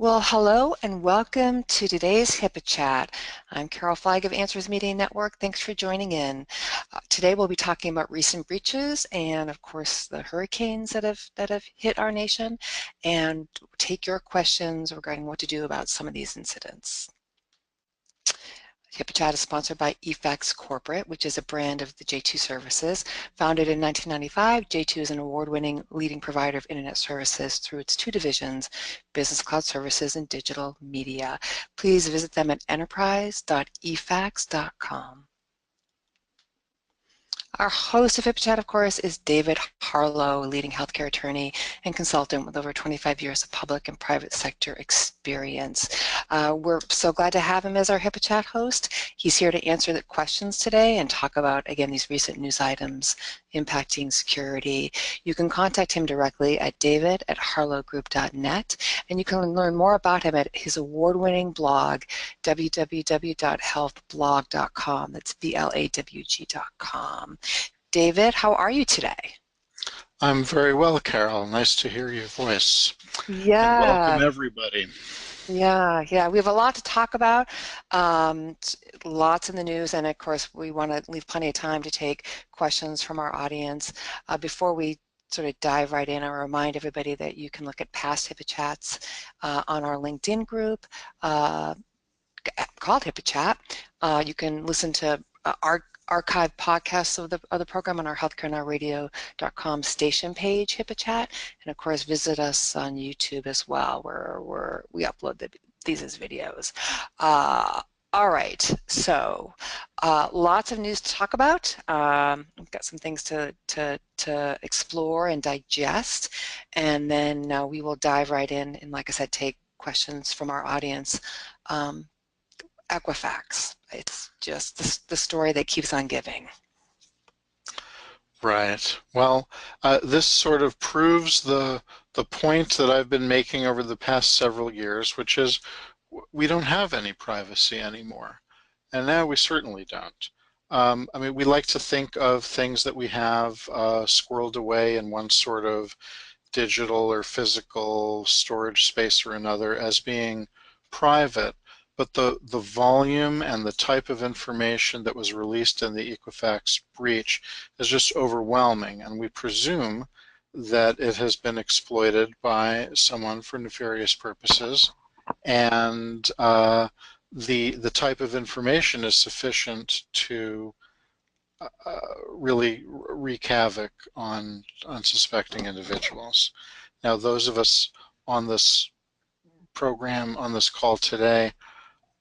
Well, hello and welcome to today's HIPAA chat. I'm Carol Feig of Answers Media Network. Thanks for joining in. Today we'll be talking about recent breaches and, of course, the hurricanes that have hit our nation, and take your questions regarding what to do about some of these incidents. HIPAA Chat is sponsored by eFax Corporate, which is a brand of the J2 services. Founded in 1995, J2 is an award-winning leading provider of internet services through its two divisions, Business Cloud Services and Digital Media. Please visit them at enterprise.efax.com. Our host of HIPAA Chat, of course, is David Harlow, a leading healthcare attorney and consultant with over 25 years of public and private sector experience. We're so glad to have him as our HIPAA Chat host. He's here to answer the questions today and talk about, again, these recent news items impacting security. You can contact him directly at david@harlowgroup.net, and you can learn more about him at his award-winning blog, www.healthblog.com. That's BLAWG.com. David, how are you today? I'm very well, Carol. Nice to hear your voice. And Yeah. welcome, everybody. Yeah, we have a lot to talk about, lots in the news, and of course we want to leave plenty of time to take questions from our audience. Before we sort of dive right in, I'll remind everybody that you can look at past HIPAA chats on our LinkedIn group called HIPAA Chat. You can listen to archive podcasts of the program on our healthcarenowradio.com station page, HIPAA Chat, and of course visit us on YouTube as well, where we upload these as videos. All right, so lots of news to talk about. We've got some things to explore and digest, and then we will dive right in and, like I said, take questions from our audience. Equifax, it's just the story that keeps on giving. Right. Well, this sort of proves the point that I've been making over the past several years, which is we don't have any privacy anymore. And now we certainly don't. I mean, we like to think of things that we have squirreled away in one sort of digital or physical storage space or another as being private. But the volume and the type of information that was released in the Equifax breach is just overwhelming, and we presume that it has been exploited by someone for nefarious purposes, and the type of information is sufficient to really wreak havoc on unsuspecting individuals. Now, those of us on this program, on this call today,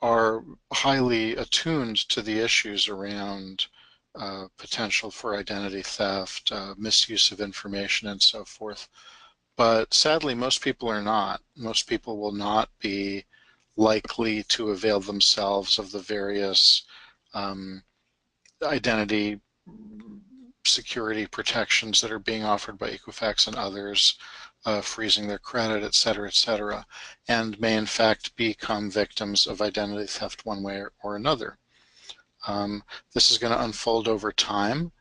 are highly attuned to the issues around potential for identity theft, misuse of information, and so forth. But sadly, most people are not. Most people will not be likely to avail themselves of the various identity security protections that are being offered by Equifax and others, freezing their credit, et cetera, and may in fact become victims of identity theft one way or another. This is going to unfold over time.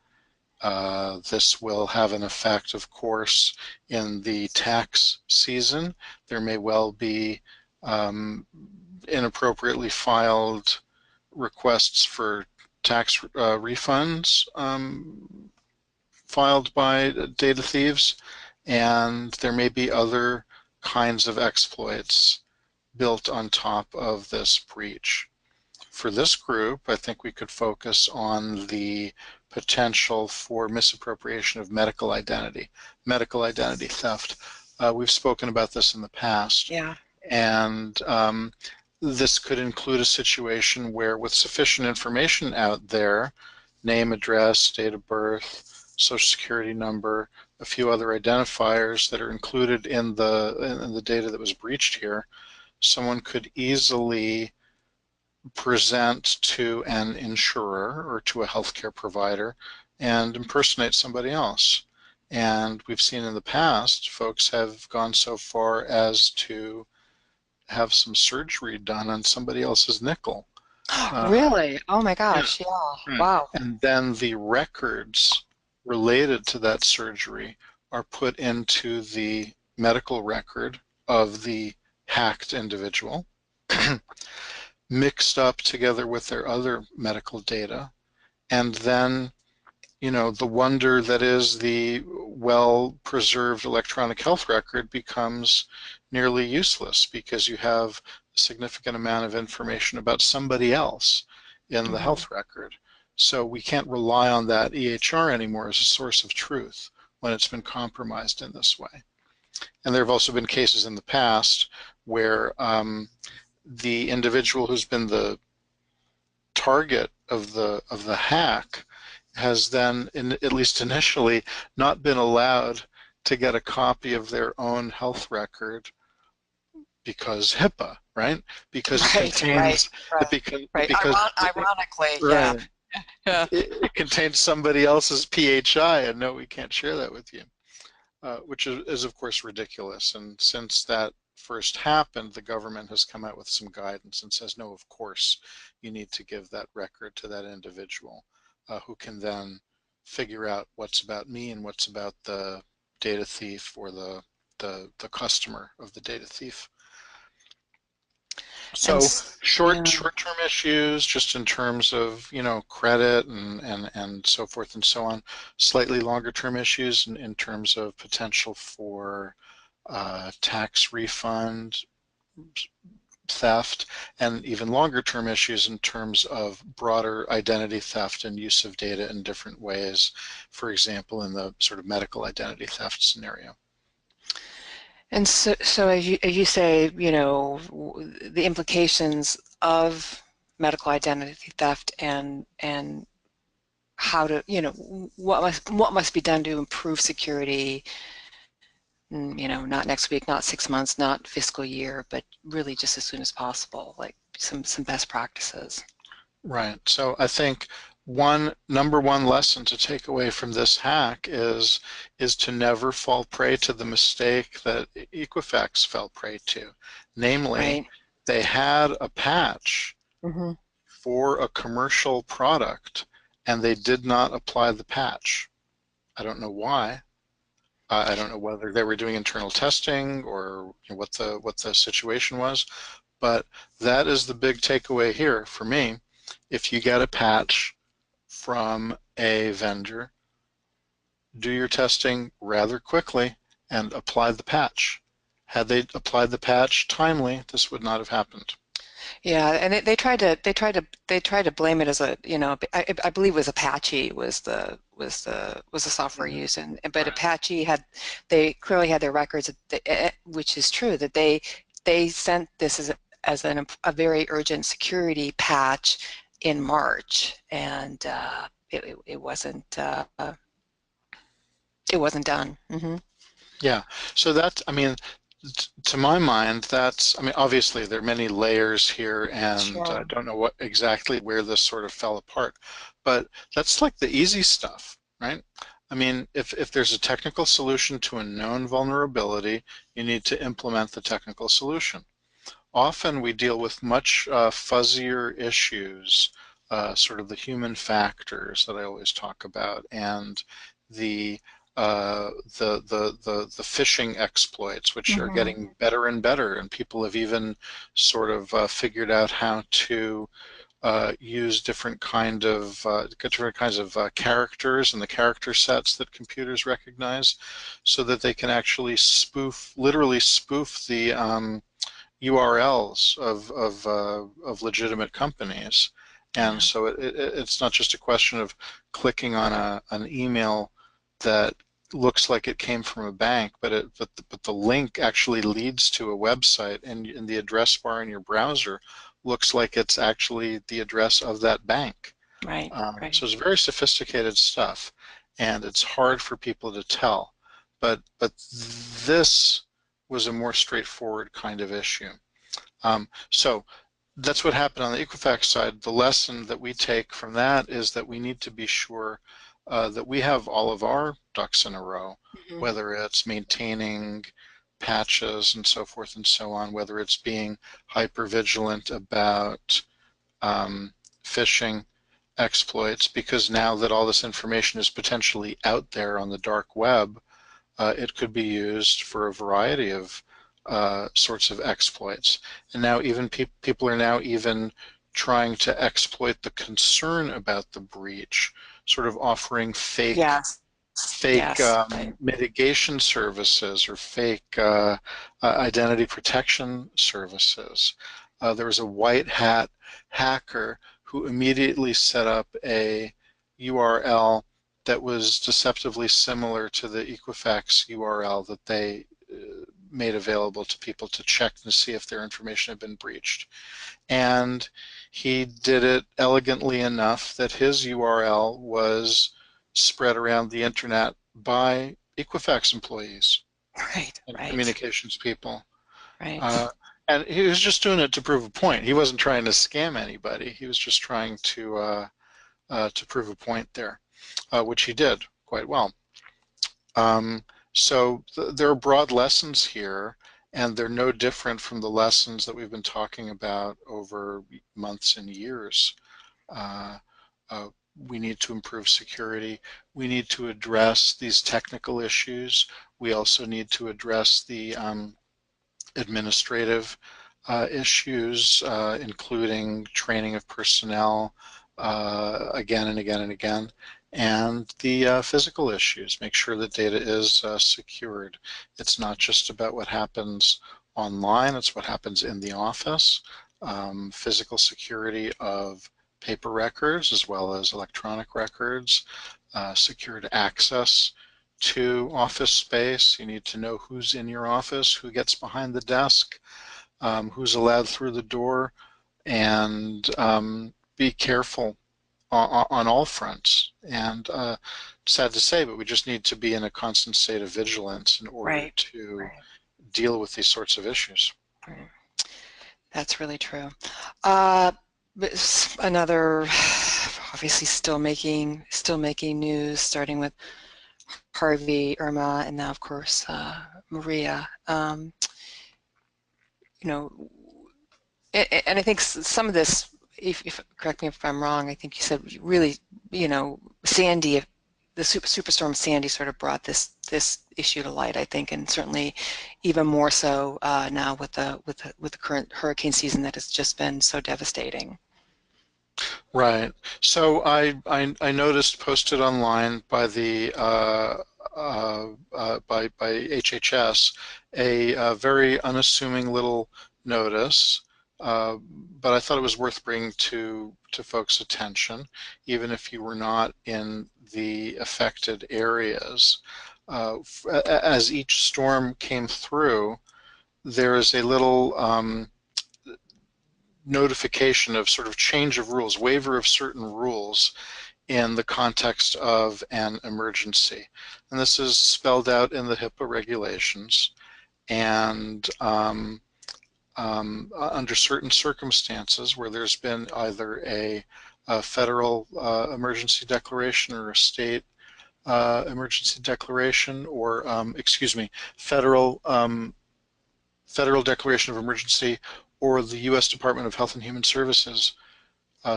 This will have an effect, of course, in the tax season. There may well be inappropriately filed requests for tax refunds filed by data thieves, and there may be other kinds of exploits built on top of this breach. For this group, I think we could focus on the potential for misappropriation of medical identity theft. We've spoken about this in the past. Yeah. And this could include a situation where, with sufficient information out there, name, address, date of birth, social security number, a few other identifiers that are included in the data that was breached here, someone could easily present to an insurer or to a healthcare provider and impersonate somebody else. And we've seen in the past, folks have gone so far as to have some surgery done on somebody else's nickel. Really? Oh my gosh, Yeah. yeah. Wow. And then the records related to that surgery are put into the medical record of the hacked individual, mixed up together with their other medical data, and then the wonder that is the well-preserved electronic health record becomes nearly useless because you have a significant amount of information about somebody else in the Mm-hmm. health record. So we can't rely on that EHR anymore as a source of truth when it's been compromised in this way. And there have also been cases in the past where the individual who's been the target of the hack has then, at least initially, not been allowed to get a copy of their own health record because HIPAA, right? Because it Right, right, contains right, right. Ironically, yeah, right, yeah. it contains somebody else's PHI, and no, we can't share that with you, which is of course ridiculous. And since that first happened, the government has come out with some guidance and says, no, of course, you need to give that record to that individual who can then figure out what's about me and what's about the data thief or the customer of the data thief. And So yeah. short-term issues, just in terms of credit and so forth and so on. Slightly longer-term issues in terms of potential for tax refund, theft, and even longer-term issues in terms of broader identity theft and use of data in different ways. For example, in the sort of medical identity theft scenario. And so as you say, the implications of medical identity theft and how to, what must be done to improve security, not next week, not 6 months, not fiscal year, but really just as soon as possible, like some best practices. Right. So I think number one lesson to take away from this hack is to never fall prey to the mistake that Equifax fell prey to. Namely, Right. they had a patch Mm-hmm. for a commercial product and they did not apply the patch. I don't know why. I don't know whether they were doing internal testing or what the situation was, but that is the big takeaway here for me. If you get a patch from a vendor, do your testing rather quickly and apply the patch. Had they applied the patch timely, this would not have happened. Yeah, and they tried to blame it as I believe it was Apache was the software used, but Right. Apache they clearly had their records, which is true, that they sent this as a very urgent security patch in March, and it wasn't done. Hmm. Yeah. So I mean, to my mind, I mean, obviously there are many layers here, and I Sure. don't know exactly where this sort of fell apart, but that's like the easy stuff, right? I mean, if there's a technical solution to a known vulnerability, you need to implement the technical solution. Often we deal with much fuzzier issues, sort of the human factors that I always talk about, and the the phishing exploits, which are Hmm. getting better and better, and people have even sort of figured out how to use different kinds of characters and the character sets that computers recognize, so that they can actually literally spoof the URLs of legitimate companies. And Yeah. so it's not just a question of clicking on an email that looks like it came from a bank, but the link actually leads to a website, and in the address bar in your browser looks like it's actually the address of that bank. Right. So Right. it's very sophisticated stuff, and it's hard for people to tell. But this was a more straightforward kind of issue. So that's what happened on the Equifax side. The lesson that we take from that is that we need to be sure that we have all of our ducks in a row, Hmm. whether it's maintaining patches and so forth and so on, whether it's being hyper vigilant about phishing exploits, because now that all this information is potentially out there on the dark web, it could be used for a variety sorts of exploits. And now even people are now even trying to exploit the concern about the breach, sort of offering Yes. fake Yes. Right. mitigation services or fake identity protection services. There was a white hat hacker who immediately set up a URL that was deceptively similar to the Equifax URL that they made available to people to check to see if their information had been breached. And he did it elegantly enough that his URL was spread around the internet by Equifax employees Right. and Right. communications people. Right. Uh, and he was just doing it to prove a point. He wasn't trying to scam anybody. He was just trying to prove a point there, which he did quite well. So there are broad lessons here, and they're no different from the lessons that we've been talking about over months and years. Uh, we need to improve security. We need to address these technical issues. We also need to address the administrative issues, including training of personnel again and again and again, and the physical issues. Make sure that data is secured. It's not just about what happens online, it's what happens in the office. Physical security of paper records as well as electronic records, secured access to office space. You need to know who's in your office, who gets behind the desk, who's allowed through the door, and be careful on all fronts. And sad to say, but we just need to be in a constant state of vigilance in order Right. to Right. deal with these sorts of issues. Right. That's really true. Uh, Another, obviously, still making news, starting with Harvey, Irma, and now, of course, Maria. You know, and I think some of this, if correct me if I'm wrong, I think you said really, Sandy, the superstorm Sandy sort of brought this issue to light, I think, and certainly even more so now with the current hurricane season that has just been so devastating. Right. So I noticed posted online by the by HHS a very unassuming little notice, but I thought it was worth bringing to folks' attention, even if you were not in the affected areas. As each storm came through, there is a little notification of sort of change of rules, waiver of certain rules in the context of an emergency. And this is spelled out in the HIPAA regulations. And under certain circumstances where there's been either a federal emergency declaration or a state emergency declaration, or excuse me, federal declaration of emergency, or the U.S. Department of Health and Human Services,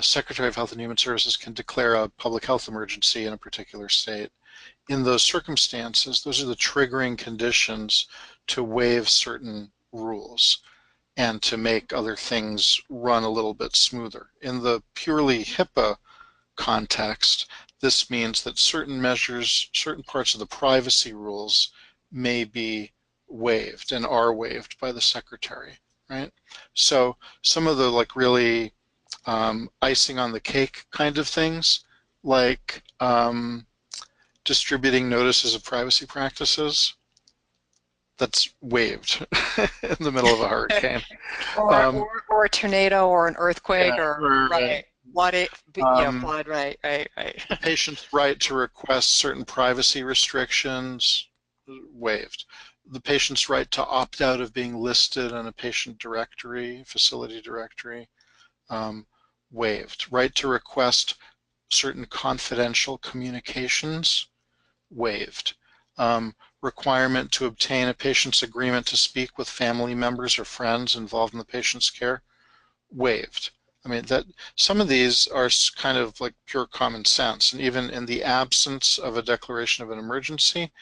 Secretary of Health and Human Services can declare a public health emergency in a particular state. In those circumstances, those are the triggering conditions to waive certain rules and to make other things run a little bit smoother. In the purely HIPAA context, this means that certain measures, certain parts of the privacy rules may be waived and are waived by the secretary, right? So some of the really icing on the cake kind of things, like distributing notices of privacy practices, that's waived in the middle of a hurricane. Or, Um, or a tornado or an earthquake yeah, or right. right, flood it, Um, flood, right, right, right. the patient's right to request certain privacy restrictions, waived. The patient's right to opt out of being listed on a patient directory, facility directory, um, waived. Right to request certain confidential communications, waived. Requirement to obtain a patient's agreement to speak with family members or friends involved in the patient's care, waived. I mean, that some of these are kind of like pure common sense, and even in the absence of a declaration of an emergency,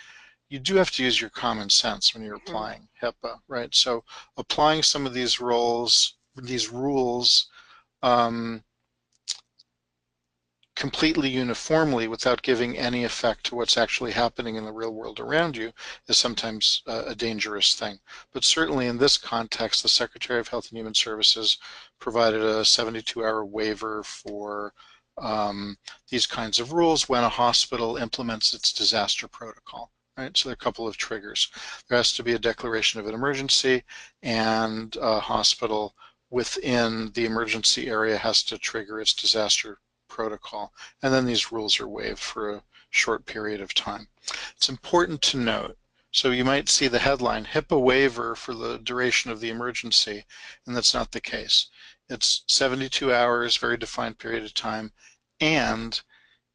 you do have to use your common sense when you're applying HIPAA, right? So applying some of these rules completely uniformly without giving any effect to what's actually happening in the real world around you is sometimes a dangerous thing. But certainly in this context, the Secretary of Health and Human Services provided a 72-hour waiver for these kinds of rules when a hospital implements its disaster protocol. Right? So there are a couple of triggers. There has to be a declaration of an emergency, and a hospital within the emergency area has to trigger its disaster protocol, and then these rules are waived for a short period of time. It's important to note, so you might see the headline, HIPAA waiver for the duration of the emergency, and that's not the case. It's 72 hours, very defined period of time, and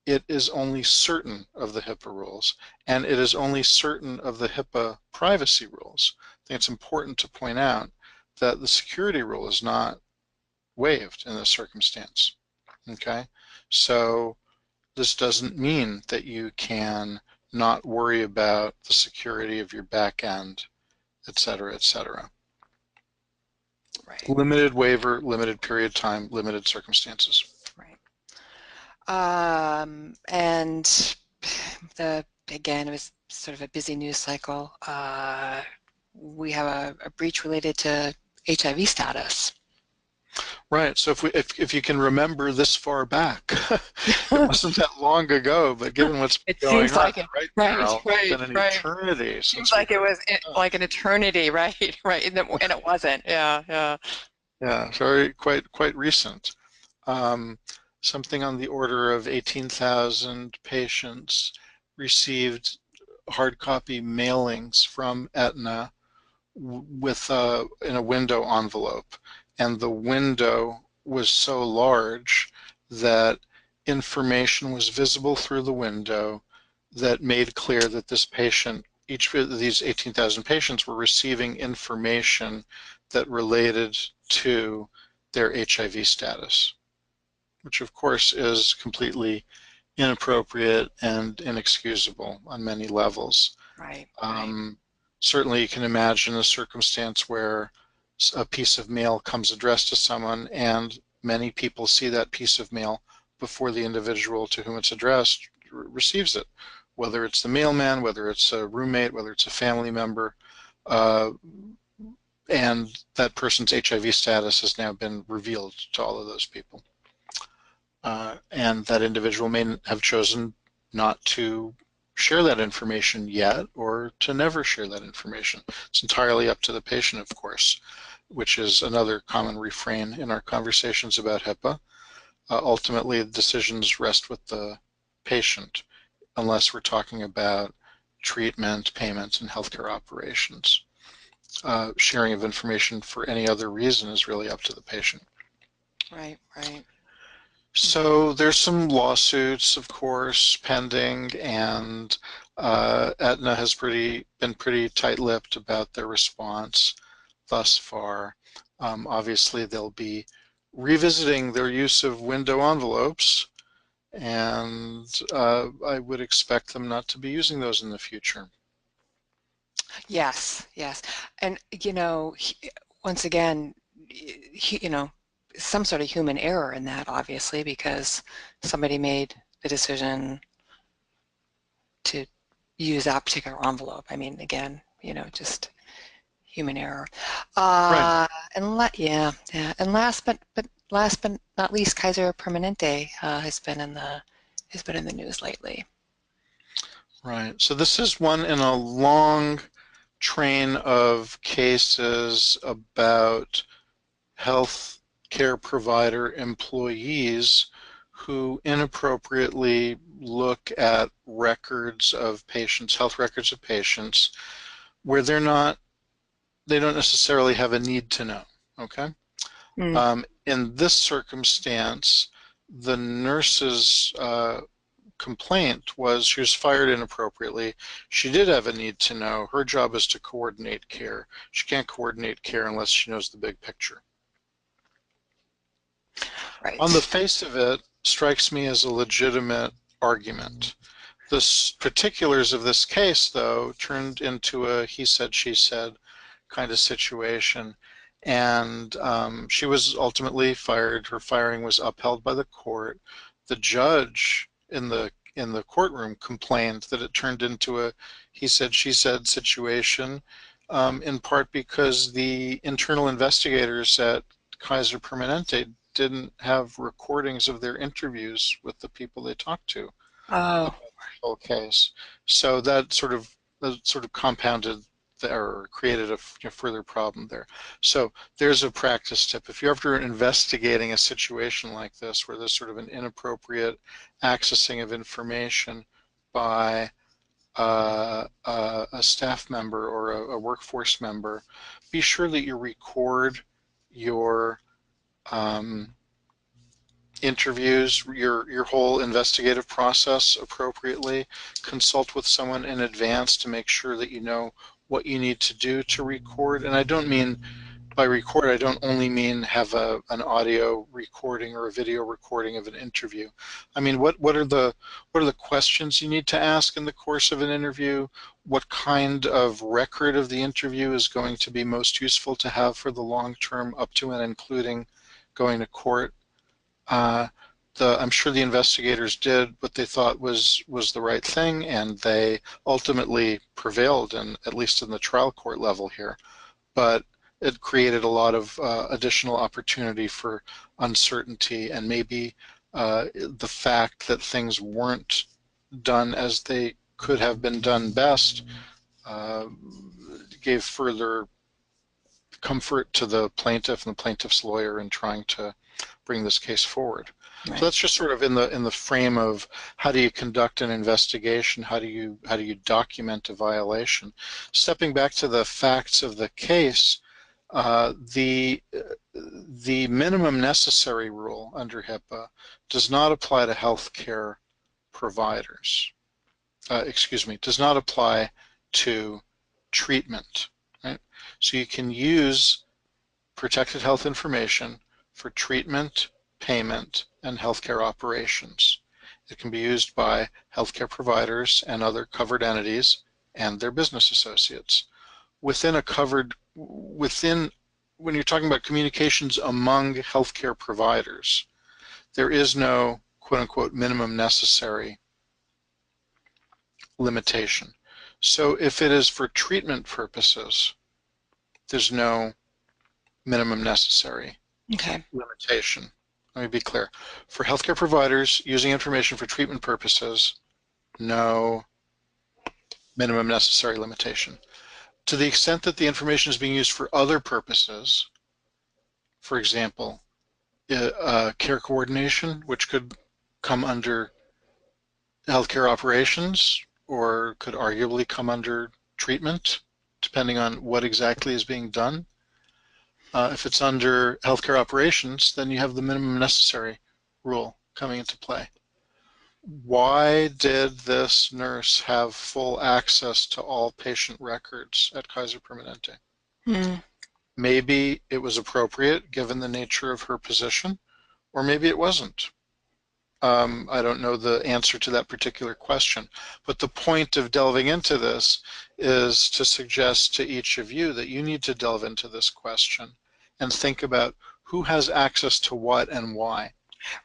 it is only certain of the HIPAA rules, and it is only certain of the HIPAA privacy rules. I think it's important to point out that the security rule is not waived in this circumstance. Okay, so this doesn't mean that you can not worry about the security of your back end, et cetera, et cetera. Right. Limited waiver, limited period of time, limited circumstances. Right. And again, it was sort of a busy news cycle. We have a breach related to HIV status. Right. So if you can remember this far back, it wasn't that long ago, but given what's It going seems on, like it. right, Right, Carol? It's right, been an right. eternity Seems since we like it heard was that. like an eternity, right, right, and it wasn't. Yeah, yeah. Yeah, very quite recent. Um, Something on the order of 18,000 patients received hard copy mailings from Aetna with in a window envelope, and the window was so large that information was visible through the window that made clear that this patient, each of these 18,000 patients, were receiving information that related to their HIV status, which of course is completely inappropriate and inexcusable on many levels. Right, right. Um, Certainly you can imagine a circumstance where a piece of mail comes addressed to someone and many people see that piece of mail before the individual to whom it's addressed receives it, whether it's the mailman, whether it's a roommate, whether it's a family member, uh, and that person's HIV status has now been revealed to all of those people. And that individual may have chosen not to share that information yet or to never share that information. It's entirely up to the patient, of course, which is another common refrain in our conversations about HIPAA. Ultimately, the decisions rest with the patient unless we're talking about treatment, payments, and healthcare operations. Sharing of information for any other reason is really up to the patient. Right, right. So there's some lawsuits, of course, pending, and Aetna has been pretty tight-lipped about their response thus far. Obviously, they'll be revisiting their use of window envelopes, and I would expect them not to be using those in the future. Yes, yes. And once again, some sort of human error in that, obviously, because somebody made the decision to use that particular envelope. I mean, again, just human error. Right. Yeah, yeah. And last but not least, Kaiser Permanente has been in the news lately. Right. So this is one in a long train of cases about health care provider employees who inappropriately look at records of patients, health records of patients, where they don't necessarily have a need to know, okay? Mm. In this circumstance, the nurse's complaint was she was fired inappropriately. She did have a need to know. Her job is to coordinate care. She can't coordinate care unless she knows the big picture. On the Right. face of it, strikes me as a legitimate argument The particulars of this case, though, turned into a he said, she said kind of situation. And she was ultimately fired. Her firing was upheld by the court. The judge in the courtroom complained that it turned into a he said, she said situation, in part because the internal investigators at Kaiser Permanente didn't have recordings of their interviews with the people they talked to Oh, about the whole case. So that sort of compounded or created a further problem there. So there's a practice tip. If you're ever investigating a situation like this where there's sort of an inappropriate accessing of information by a staff member or a workforce member, be sure that you record your interviews, your whole investigative process appropriately. Consult with someone in advance to make sure that you know what you need to do to record. And I don't mean by record, I don't only mean have an audio recording or a video recording of an interview. I mean, what are the questions you need to ask in the course of an interview? What kind of record of the interview is going to be most useful to have for the long term, up to and including going to court? Uh, I'm sure the investigators did what they thought was the right thing, and they ultimately prevailed, at least in the trial court level here. But it created a lot of additional opportunity for uncertainty, and maybe the fact that things weren't done as they could have been done best uh, gave further comfort to the plaintiff and the plaintiff's lawyer in trying to bring this case forward. So right. that's just sort of in the frame of how do you conduct an investigation, how do you document a violation. Stepping back to the facts of the case, the minimum necessary rule under HIPAA does not apply to healthcare providers. Excuse me, does not apply to treatment. Right? So you can use protected health information for treatment, payment, and healthcare operations. It can be used by healthcare providers and other covered entities and their business associates. When you're talking about communications among healthcare providers, there is no quote unquote minimum necessary limitation. So if it is for treatment purposes, there's no minimum necessary Okay. limitation. Let me be clear. For healthcare providers using information for treatment purposes, no minimum necessary limitation. To the extent that the information is being used for other purposes, for example, care coordination, which could come under healthcare operations or could arguably come under treatment, depending on what exactly is being done. If it's under healthcare operations, then you have the minimum necessary rule coming into play. Why did this nurse have full access to all patient records at Kaiser Permanente? Mm. Maybe it was appropriate given the nature of her position, or maybe it wasn't. I don't know the answer to that particular question, but the point of delving into this is to suggest to each of you that you need to delve into this question and think about who has access to what and why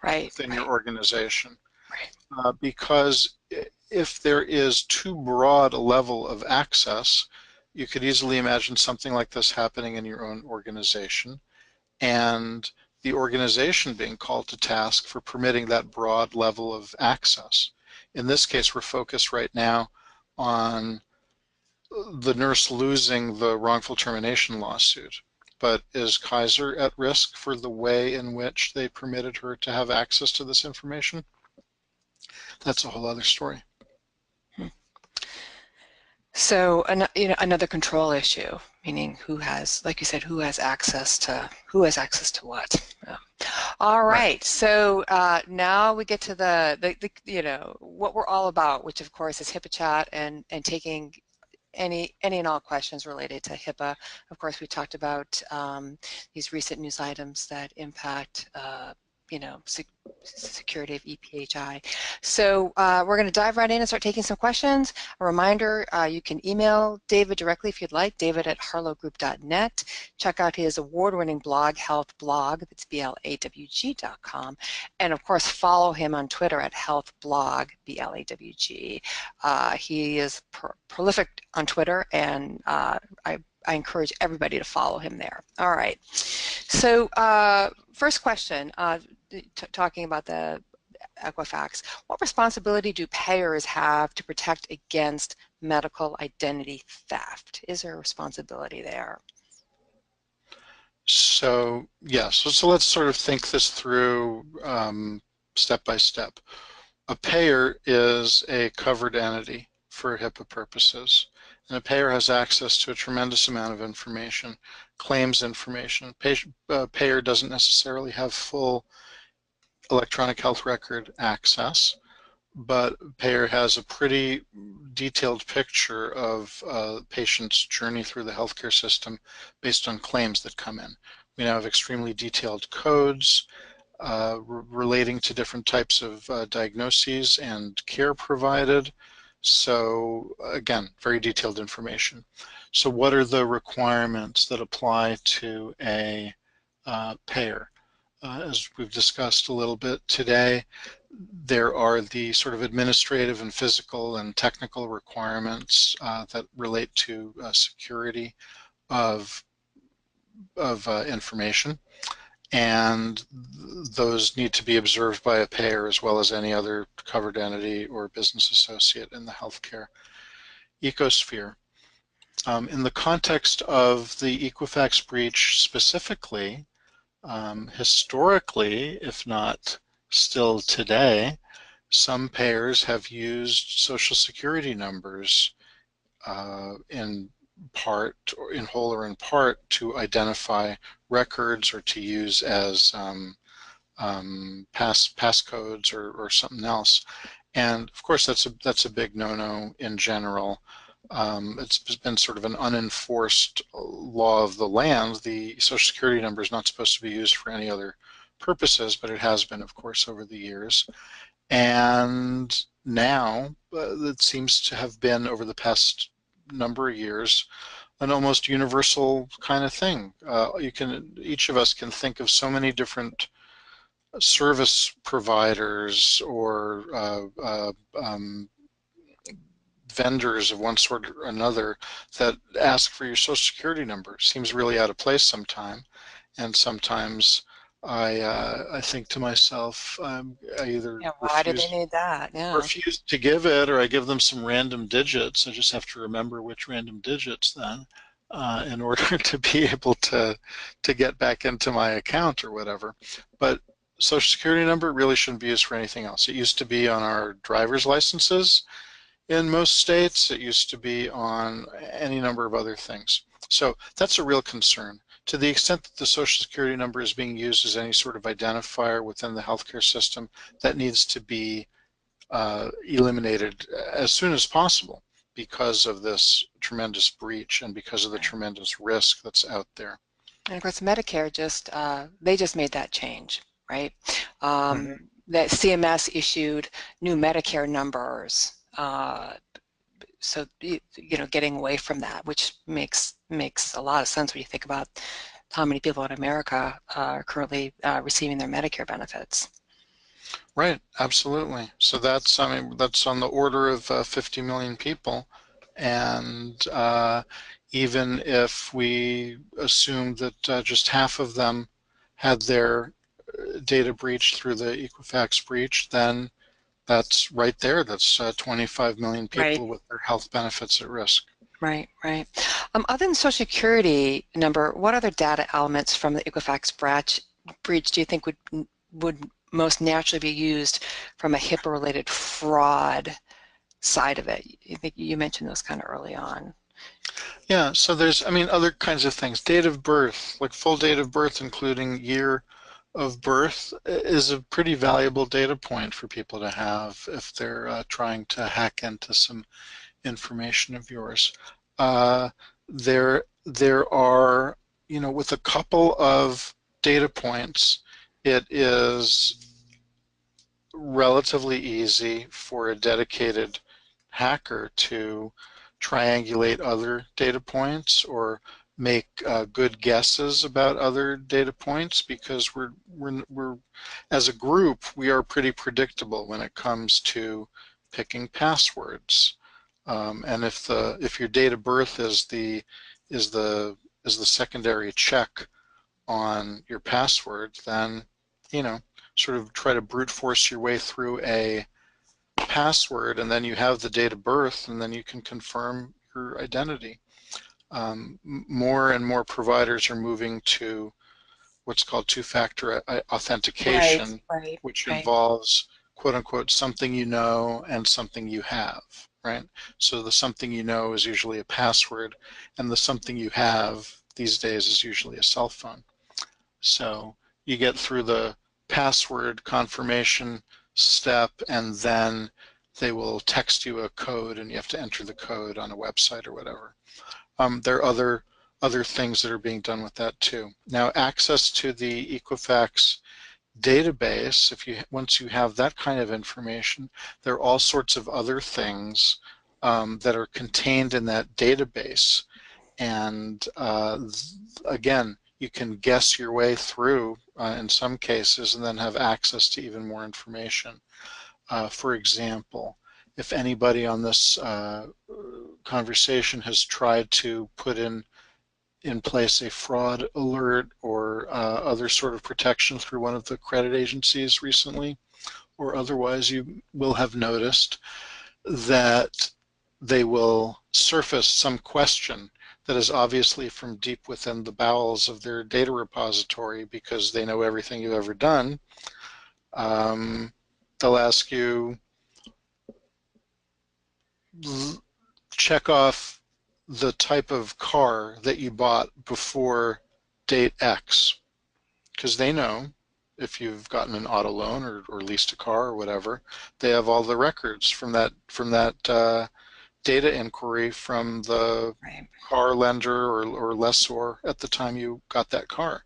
Right. within your Right. organization. Right. Because if there is too broad a level of access, you could easily imagine something like this happening in your own organization, and the organization being called to task for permitting that broad level of access. In this case, we're focused right now on the nurse losing the wrongful termination lawsuit. But is Kaiser at risk for the way in which they permitted her to have access to this information? That's a whole other story. So, another control issue, meaning who has, like you said, who has access to what. Yeah. All Right. right. So now we get to what we're all about, which of course is HIPAA chat and taking any and all questions related to HIPAA. Of course, we talked about these recent news items that impact security of EPHI. So we're going to dive right in and start taking some questions. A reminder, you can email David directly if you'd like, david@harlowgroup.net. Check out his award-winning blog, Health Blog, that's blawg.com. And of course, follow him on Twitter at healthblog, blawg. He is prolific on Twitter, and I encourage everybody to follow him there. All right. So first question, talking about the Equifax, what responsibility do payers have to protect against medical identity theft? Is there a responsibility there? So yes, so let's sort of think this through step by step. A payer is a covered entity for HIPAA purposes, and a payer has access to a tremendous amount of information, claims information. Payer doesn't necessarily have full electronic health record access, but payer has a pretty detailed picture of patient's journey through the healthcare system based on claims that come in. We now have extremely detailed codes relating to different types of diagnoses and care provided. So again, very detailed information. So what are the requirements that apply to a payer? As we've discussed a little bit today, there are the sort of administrative and physical and technical requirements that relate to security of information, and those need to be observed by a payer as well as any other covered entity or business associate in the healthcare ecosphere. In the context of the Equifax breach specifically, historically, if not still today, some payers have used social security numbers in part, or in whole or in part, to identify records or to use as passcodes or something else. And of course, that's a big no-no in general. It's been sort of an unenforced law of the land. The Social Security number is not supposed to be used for any other purposes, but it has been, of course, over the years. And now it seems to have been, over the past number of years, an almost universal kind of thing. Each of us can think of so many different service providers or vendors of one sort or another that ask for your social security number. Seems really out of place sometime, and sometimes I think to myself, I either Why do they need that? Yeah. refuse to give it, or I give them some random digits. I just have to remember which random digits then in order to be able to get back into my account or whatever. But social security number really shouldn't be used for anything else. It used to be on our driver's licenses in most states. It used to be on any number of other things. So that's a real concern. To the extent that the Social Security number is being used as any sort of identifier within the healthcare system, that needs to be eliminated as soon as possible because of this tremendous breach and because of the tremendous risk that's out there. And of course, Medicare they just made that change, right? That CMS issued new Medicare numbers. So getting away from that, which makes a lot of sense when you think about how many people in America are currently receiving their Medicare benefits. Right, absolutely. So that's, I mean, that's on the order of 50 million people, and even if we assume that just half of them had their data breached through the Equifax breach, then that's right there. That's 25 million Right. people with their health benefits at risk. Right, right. Other than Social Security number, what other data elements from the Equifax breach do you think would most naturally be used from a HIPAA-related fraud side of it? I think you mentioned those kind of early on. Yeah, so there's, I mean, other kinds of things. Date of birth, like full date of birth, including year of birth, is a pretty valuable data point for people to have if they're trying to hack into some information of yours. There are, with a couple of data points, it is relatively easy for a dedicated hacker to triangulate other data points or make good guesses about other data points, because we're as a group, we are pretty predictable when it comes to picking passwords. And if your date of birth is the is the secondary check on your password, then sort of try to brute force your way through a password, and then you have the date of birth, and then you can confirm your identity. More and more providers are moving to what's called two-factor Right, authentication, right, which right. involves quote unquote something you know and something you have, right? So the something you know is usually a password, and the something you have these days is usually a cell phone. So you get through the password confirmation step, and then they will text you a code, and you have to enter the code on a website or whatever. There are other things that are being done with that too. Now, access to the Equifax database, once you have that kind of information, there are all sorts of other things that are contained in that database. And again, you can guess your way through in some cases and then have access to even more information. For example, if anybody on this conversation has tried to put in place a fraud alert or other sort of protection through one of the credit agencies recently, or otherwise, you will have noticed that they will surface some question that is obviously from deep within the bowels of their data repository because they know everything you've ever done. They'll ask you, check off the type of car that you bought before date X, because they know if you've gotten an auto loan or leased a car or whatever, they have all the records from that data inquiry from the Right. car lender or lessor at the time you got that car.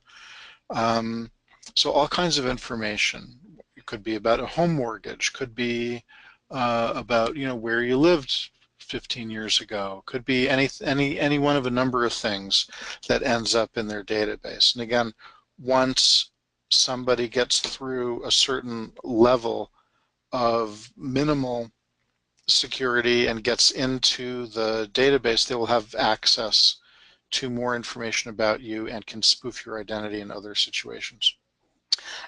Um, so all kinds of information. It could be about a home mortgage, could be about where you lived 15 years ago, could be any one of a number of things that ends up in their database. And again, once somebody gets through a certain level of minimal security and gets into the database, they will have access to more information about you and can spoof your identity in other situations.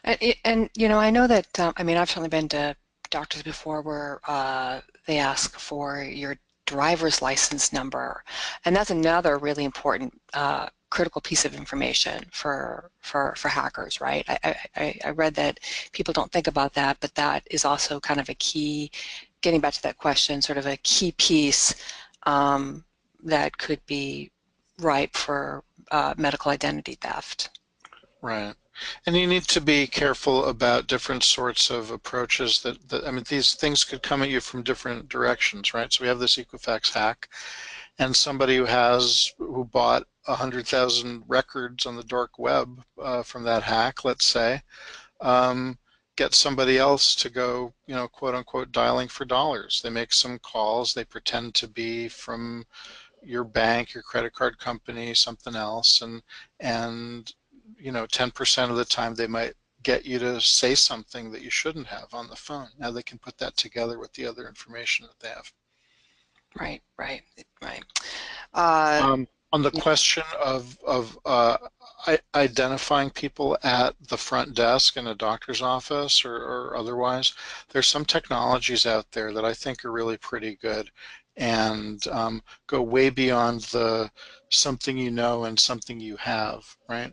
And I know that, I mean, I've certainly been to doctors before where they ask for your driver's license number, and that's another really important critical piece of information for hackers, right? I read that people don't think about that, but that is also kind of a key, getting back to that question, sort of a key piece that could be ripe for medical identity theft. Right. And you need to be careful about different sorts of approaches I mean, these things could come at you from different directions, right? So we have this Equifax hack, and somebody who bought 100,000 records on the dark web from that hack, let's say, um, get somebody else to go, quote unquote, dialing for dollars. They make some calls, they pretend to be from your bank, your credit card company, something else, and 10% of the time they might get you to say something that you shouldn't have on the phone. Now they can put that together with the other information that they have. Right, right, right. Uh, On the yeah. question of identifying people at the front desk in a doctor's office or otherwise, there's some technologies out there that I think are really pretty good and go way beyond the something you know and something you have, right?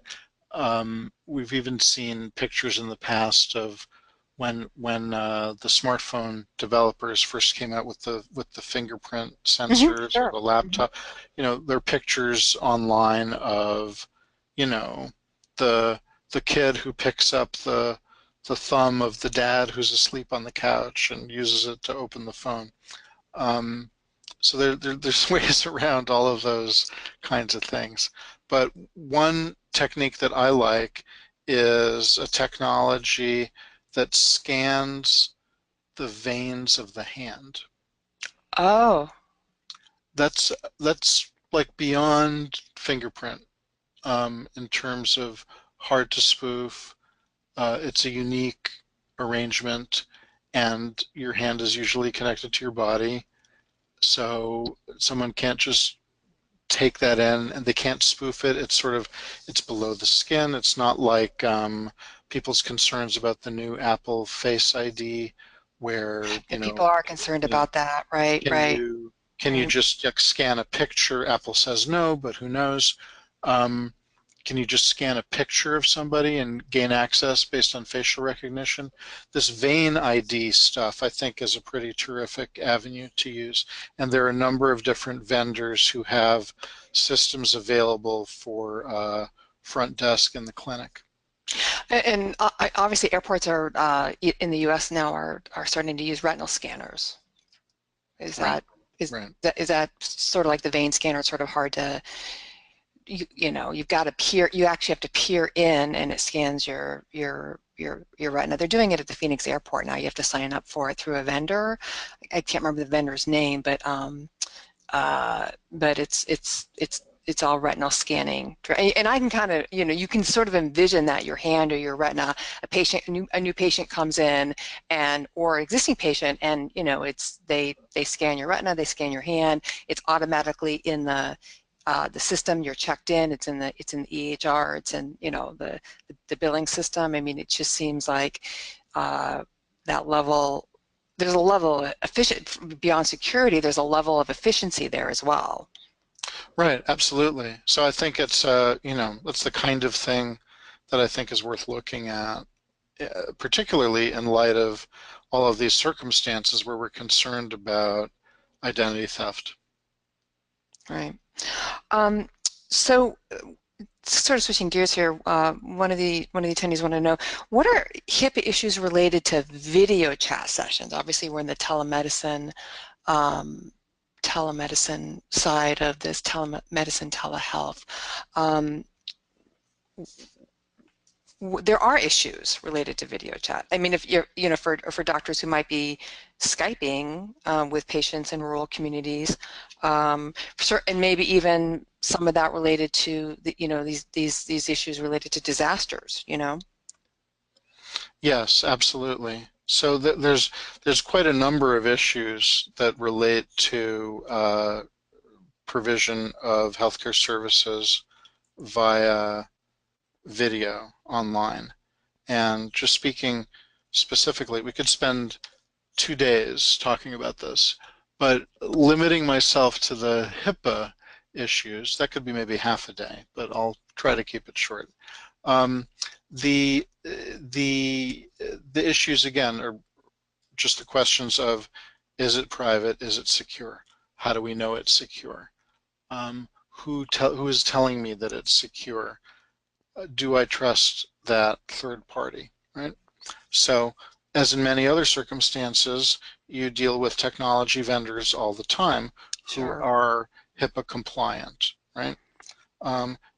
We've even seen pictures in the past of when the smartphone developers first came out with the fingerprint sensors or Sure. the laptop. There are pictures online of, you know, the the kid who picks up the thumb of the dad who's asleep on the couch and uses it to open the phone. Um, so there's ways around all of those kinds of things. But one technique that I like is a technology that scans the veins of the hand. Oh, That's that's like beyond fingerprint in terms of hard to spoof. It's a unique arrangement, and your hand is usually connected to your body, so someone can't just take that in, and they can't spoof it. It's below the skin. It's not like people's concerns about the new Apple Face ID, where and people are concerned you know, about that, right? can Right. you can you Right. just like, scan a picture? Apple says no, but who knows? Um, can you just scan a picture of somebody and gain access based on facial recognition? This vein ID stuff, I think, is a pretty terrific avenue to use. And there are a number of different vendors who have systems available for front desk in the clinic. And obviously, airports are in the U.S. now are starting to use retinal scanners. Is Right, that is right. is that sort of like the vein scanner? It's sort of hard to you've got to peer. You actually have to peer in, and it scans your retina. They're doing it at the Phoenix Airport now. You have to sign up for it through a vendor. I can't remember the vendor's name, but it's all retinal scanning, and I can kind of you can sort of envision that your hand or your retina, a new patient comes in, and or existing patient, and it's they scan your retina, they scan your hand, it's automatically in the system. You're checked in. It's in the EHR. It's in the billing system. I mean, it just seems like that level. There's a level of efficient beyond security. There's a level of efficiency there as well. Right, absolutely. So I think it's the kind of thing that I think is worth looking at, particularly in light of all of these circumstances where we're concerned about identity theft. Right. Um, so, sort of switching gears here, one of the attendees wanted to know what are HIPAA issues related to video chat sessions? Obviously, we're in the um, telemedicine side of this telemedicine telehealth. Um, there are issues related to video chat. I mean, if you're, for doctors who might be Skyping with patients in rural communities, and maybe even some of that related to these issues related to disasters. Yes, absolutely. So there's quite a number of issues that relate to provision of healthcare services via video online. And just speaking specifically, we could spend 2 days talking about this, but limiting myself to the HIPAA issues, that could be maybe half a day, but I'll try to keep it short. Um, the the the issues again are just the questions of, is it private? Is it secure? How do we know it's secure? Who is telling me that it's secure? Do I trust that third party, right? So, as in many other circumstances, you deal with technology vendors all the time who Sure. are HIPAA compliant, right?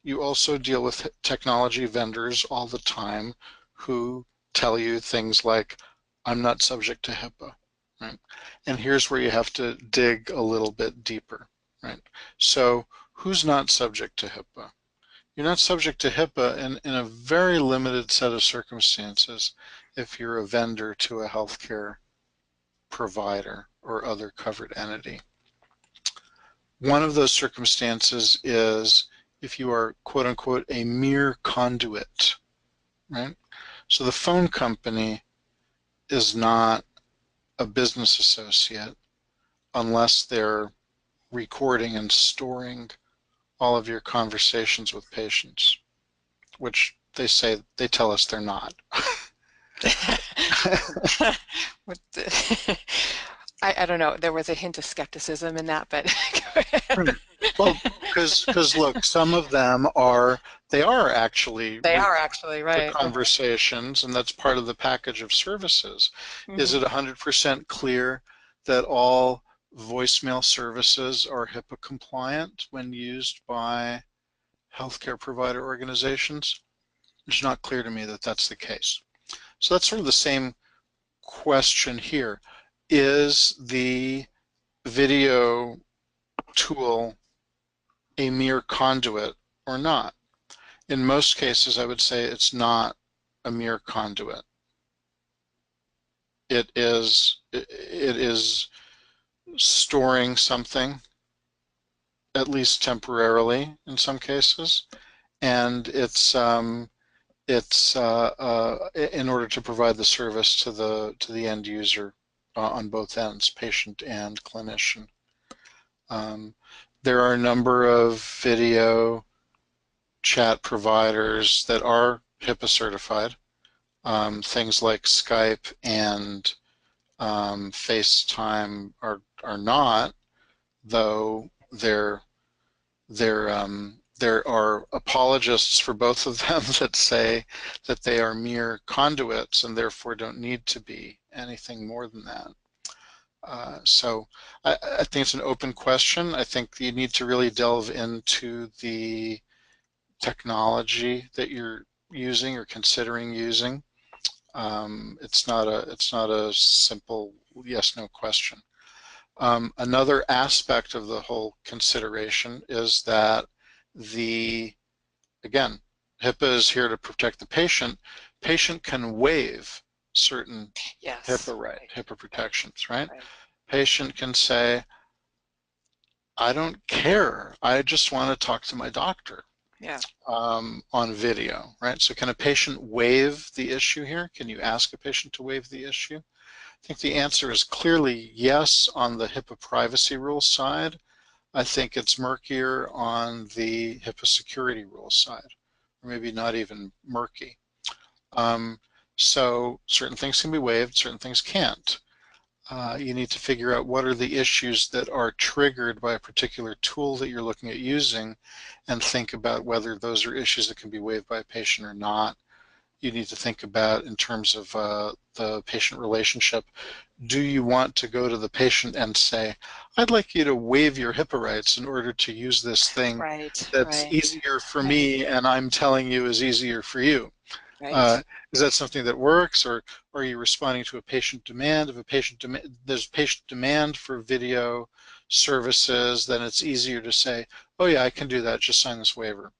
You also deal with technology vendors all the time who tell you things like, I'm not subject to HIPAA, right? And here's where you have to dig a little bit deeper, right? So who's not subject to HIPAA? You're not subject to HIPAA in a very limited set of circumstances if you're a vendor to a healthcare provider or other covered entity. One of those circumstances is if you are, quote unquote, a mere conduit, right? So the phone company is not a business associate unless they're recording and storing all of your conversations with patients, which they tell us they're not. What I don't know. There was a hint of skepticism in that, but go ahead. Right. Well, because look, some of them they are actually They are recording actually the right. conversations, and that's part of the package of services. Is Hmm. it 100% clear that all voicemail services are HIPAA compliant when used by healthcare provider organizations? It's not clear to me that that's the case. So that's sort of the same question here. Is the video tool a mere conduit or not? In most cases, I would say it's not a mere conduit. It is storing something, at least temporarily in some cases, and it's in order to provide the service to the end user on both ends, patient and clinician. There are a number of video chat providers that are HIPAA certified. Things like Skype and FaceTime are not, though there are apologists for both of them that say that they are mere conduits and therefore don't need to be anything more than that. So I think it's an open question. I think you need to really delve into the technology that you're using or considering using. It's not a simple yes/no question. Another aspect of the whole consideration is that again, HIPAA is here to protect the patient. Patient can waive certain Yes. HIPAA protections, right? Patient can say, I don't care. I just want to talk to my doctor. Yeah. On video, right? So can a patient waive the issue here? Can you ask a patient to waive the issue? I think the answer is clearly yes on the HIPAA privacy rules side. I think it's murkier on the HIPAA security rules side, or maybe not even murky. So certain things can be waived, certain things can't. You need to figure out what are the issues that are triggered by a particular tool that you're looking at using and think about whether those are issues that can be waived by a patient or not. You need to think about in terms of the patient relationship. Do you want to go to the patient and say, I'd like you to waive your HIPAA rights in order to use this thing that's easier for me and I'm telling you is easier for you? Is that something that works, or are you responding to a patient demand? If there's patient demand for video services, then it's easier to say, oh yeah, I can do that, just sign this waiver.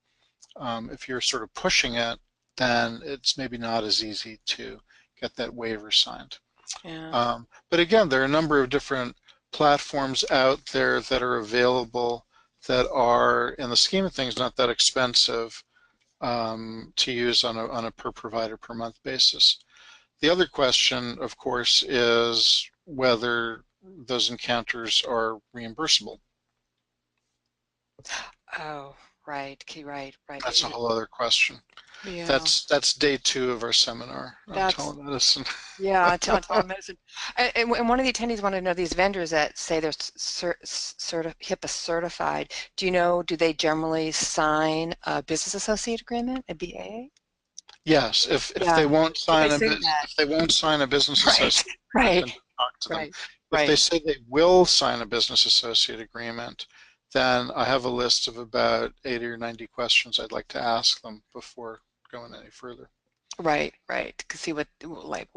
If you're sort of pushing it, then it's maybe not as easy to get that waiver signed. Yeah. But again, there are a number of different platforms out there that are available that are, in the scheme of things, not that expensive to use on a per provider per month basis. The other question, of course, is whether those encounters are reimbursable. Oh, right. Right. That's a whole other question. Yeah. That's day 2 of our seminar on telemedicine. Yeah, telemedicine. And one of the attendees wanted to know these vendors that say they're HIPAA certified. Do you know, do they generally sign a business associate agreement, a BAA? Yes, if they won't sign a business associate agreement, then talk to them. If they say they will sign a business associate agreement, then I have a list of about 80 or 90 questions I'd like to ask them before going any further. Right. Because see what, like,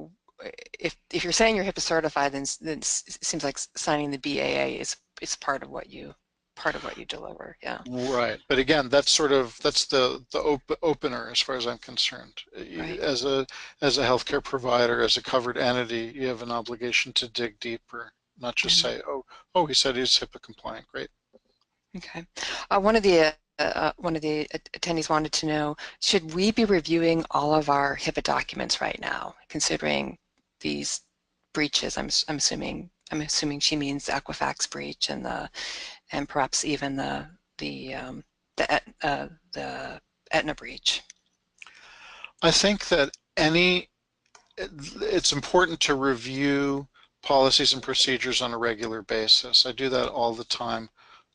if you're saying you're HIPAA certified, then it seems like signing the BAA is part of what you deliver. Yeah. Right, but again, that's the opener as far as I'm concerned. As a healthcare provider, as a covered entity, you have an obligation to dig deeper, not just say, oh, he said he's HIPAA compliant. Great. Okay. One of the attendees wanted to know, should we be reviewing all of our HIPAA documents right now, considering these breaches? I'm assuming she means the Equifax breach and perhaps even the Aetna breach. I think that it's important to review policies and procedures on a regular basis. I do that all the time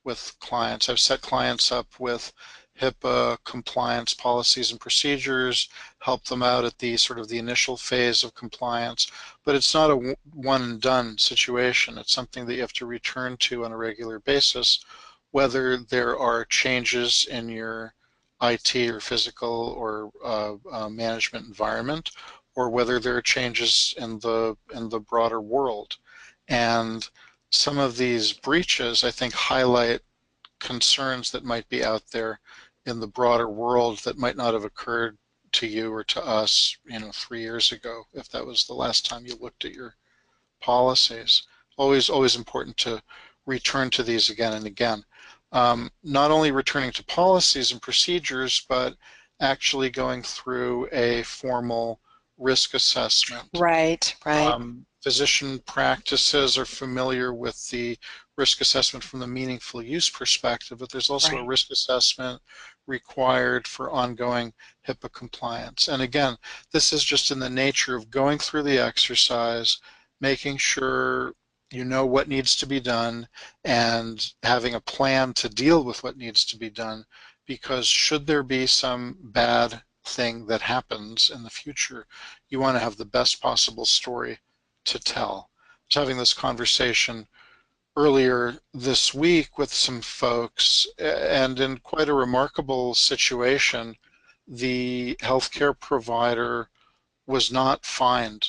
with clients. I've set clients up with HIPAA compliance policies and procedures, help them out at the initial phase of compliance, but it's not a one and done situation. It's something that you have to return to on a regular basis, whether there are changes in your IT or physical or management environment, or whether there are changes in the broader world. And some of these breaches, I think, highlight concerns that might be out there in the broader world that might not have occurred to you or to us, 3 years ago, if that was the last time you looked at your policies. Always important to return to these again and again. Not only returning to policies and procedures, but actually going through a formal risk assessment. Right, right. Physician practices are familiar with the risk assessment from the meaningful use perspective, but there's also a Right. risk assessment required for ongoing HIPAA compliance. And again, this is just in the nature of going through the exercise, making sure you know what needs to be done, and having a plan to deal with what needs to be done, because should there be some bad thing that happens in the future, you want to have the best possible story to tell. I was having this conversation earlier this week with some folks, and in quite a remarkable situation, the healthcare provider was not fined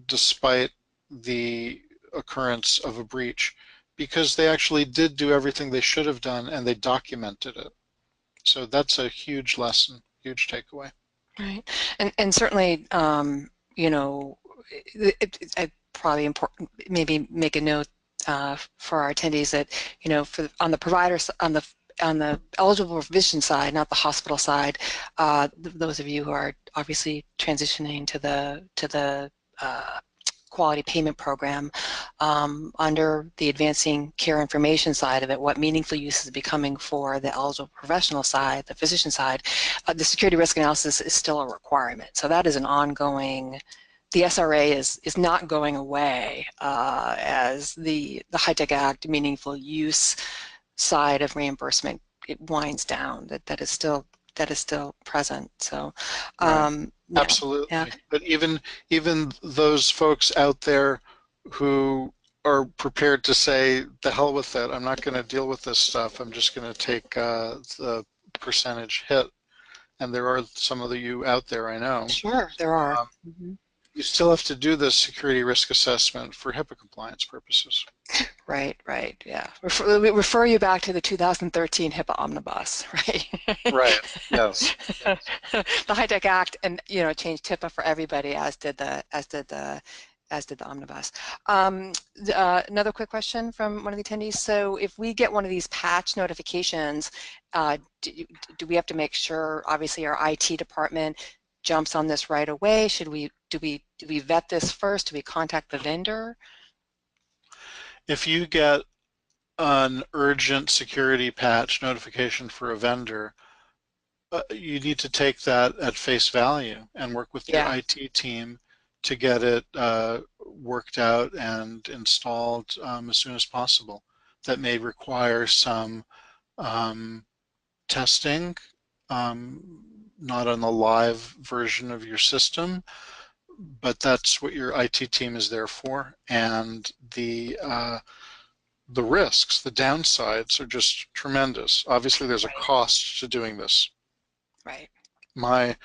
despite the occurrence of a breach, because they actually did do everything they should have done and they documented it. So that's a huge lesson, huge takeaway. Right. And certainly, you know, it probably important, maybe make a note for our attendees that, on the providers, on the eligible provision side, not the hospital side, those of you who are obviously transitioning to the quality payment program, under the advancing care information side of it, what meaningful use is becoming for the eligible professional side, the physician side, the security risk analysis is still a requirement. So that is an ongoing, the SRA is not going away as the HITECH Act meaningful use side of reimbursement, it winds down. That is still present. So Right. yeah, yeah. Absolutely. But even those folks out there who are prepared to say, the hell with it, I'm not going to deal with this stuff, I'm just going to take the percentage hit. And there are some of you out there, I know. Sure, there are. Um, you still have to do this security risk assessment for HIPAA compliance purposes. Right, right, yeah. We refer you back to the 2013 HIPAA omnibus, right? Right. Yes. Yes. The HITECH Act, and changed HIPAA for everybody, as did the omnibus. Another quick question from one of the attendees. So, if we get one of these patch notifications, do we have to make sure? Obviously, our IT department jumps on this right away. Do we vet this first? Do we contact the vendor? If you get an urgent security patch notification for a vendor, you need to take that at face value and work with your Yeah. IT team to get it worked out and installed as soon as possible. That may require some testing, not on the live version of your system, but that's what your IT team is there for. And the risks, the downsides are just tremendous. Obviously, there's a cost to doing this. Right. My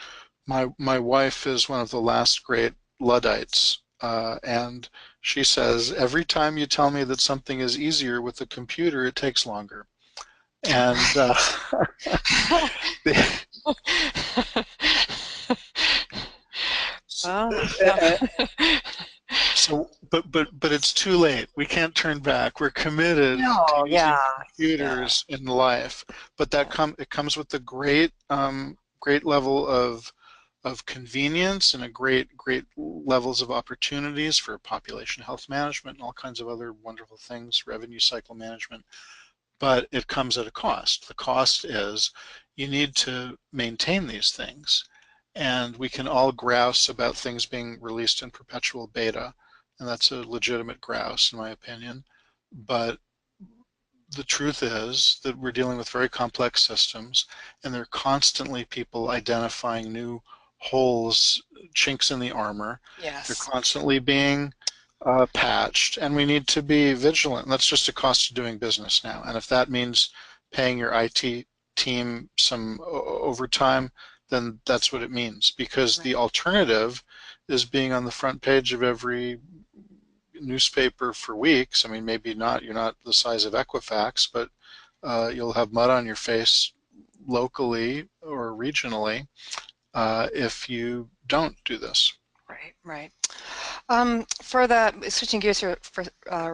my wife is one of the last great Luddites, and she says every time you tell me that something is easier with the computer, it takes longer. And Well, yeah. so, but it's too late. We can't turn back. We're committed to No, using yeah, yeah, computers in life, but yeah. it comes with a great level of convenience and a great levels of opportunities for population health management and all kinds of other wonderful things, revenue cycle management. But it comes at a cost. The cost is you need to maintain these things. And we can all grouse about things being released in perpetual beta, and that's a legitimate grouse in my opinion. But the truth is that we're dealing with very complex systems, and there are constantly people identifying new holes, chinks in the armor. They're Yes. constantly being patched, and we need to be vigilant. And that's just a cost of doing business now. And if that means paying your IT team some overtime, then that's what it means, because Right. the alternative is being on the front page of every newspaper for weeks. I mean, maybe not, you're not the size of Equifax, but you'll have mud on your face locally or regionally if you don't do this. Right, right. For the switching gears here for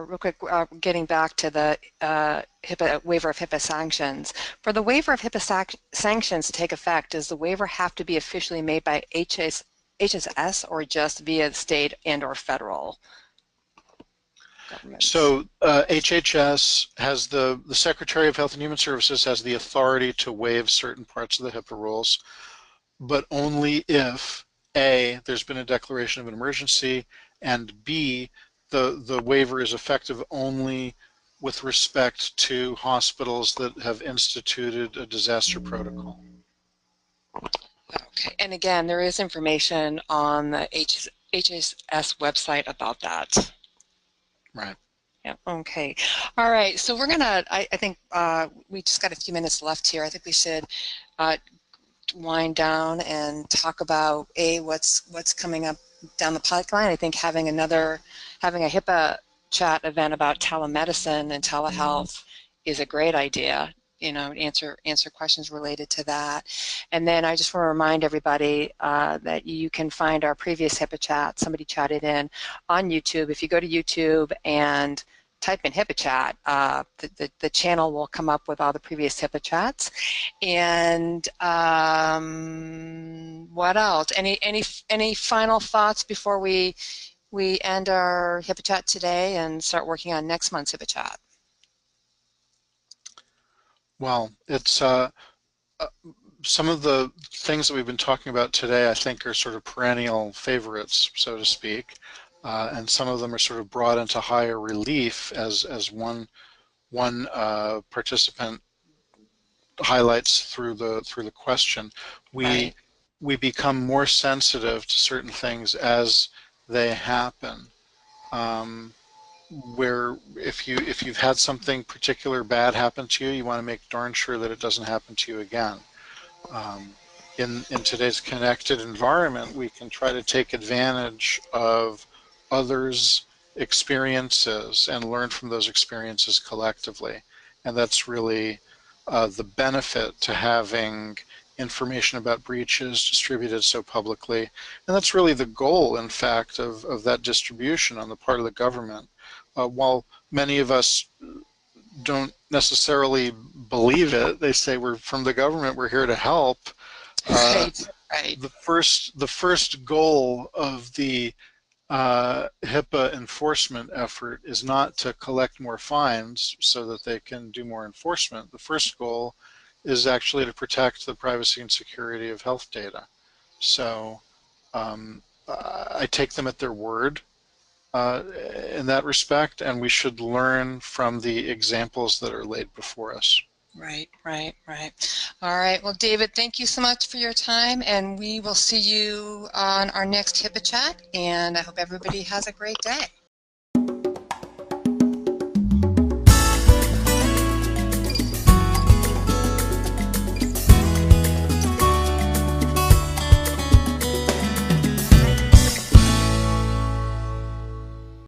real quick, getting back to the HIPAA waiver of HIPAA sanctions. For the waiver of HIPAA sanctions to take effect, does the waiver have to be officially made by HSS or just via the state and or federal governments? So HHS has the Secretary of Health and Human Services has the authority to waive certain parts of the HIPAA rules, but only if A, there's been a declaration of an emergency, and B, the waiver is effective only with respect to hospitals that have instituted a disaster protocol. Okay, and again, there is information on the HSS website about that. Right. Yeah, okay. All right, so we're gonna, I think we just got a few minutes left here. I think we should uh, wind down and talk about what's coming up down the pipeline. I think having a HIPAA chat event about telemedicine and telehealth is a great idea. You know, answer questions related to that. And then I just want to remind everybody that you can find our previous HIPAA chat. Somebody chatted in on YouTube. If you go to YouTube and type in HIPAA chat, the channel will come up with all the previous HIPAA chats. And what else? Any final thoughts before we end our HIPAA chat today and start working on next month's HIPAA chat? Well, it's some of the things that we've been talking about today, I think, are sort of perennial favorites, so to speak, and some of them are sort of brought into higher relief as one participant highlights through the question. We Right. we become more sensitive to certain things as they happen. Where if you've had something particular bad happen to you, you want to make darn sure that it doesn't happen to you again. Um, in today's connected environment, we can try to take advantage of others' experiences and learn from those experiences collectively. And that's really the benefit to having information about breaches distributed so publicly. And that's really the goal, in fact, of that distribution on the part of the government. While many of us don't necessarily believe it, they say we're from the government, we're here to help. Uh, Right. Right. the first goal of the HIPAA enforcement effort is not to collect more fines so that they can do more enforcement. The first goal is actually to protect the privacy and security of health data. So I take them at their word uh, in that respect, and we should learn from the examples that are laid before us. Right, right, right. All right. Well, David, thank you so much for your time, and we will see you on our next HIPAA chat, and I hope everybody has a great day.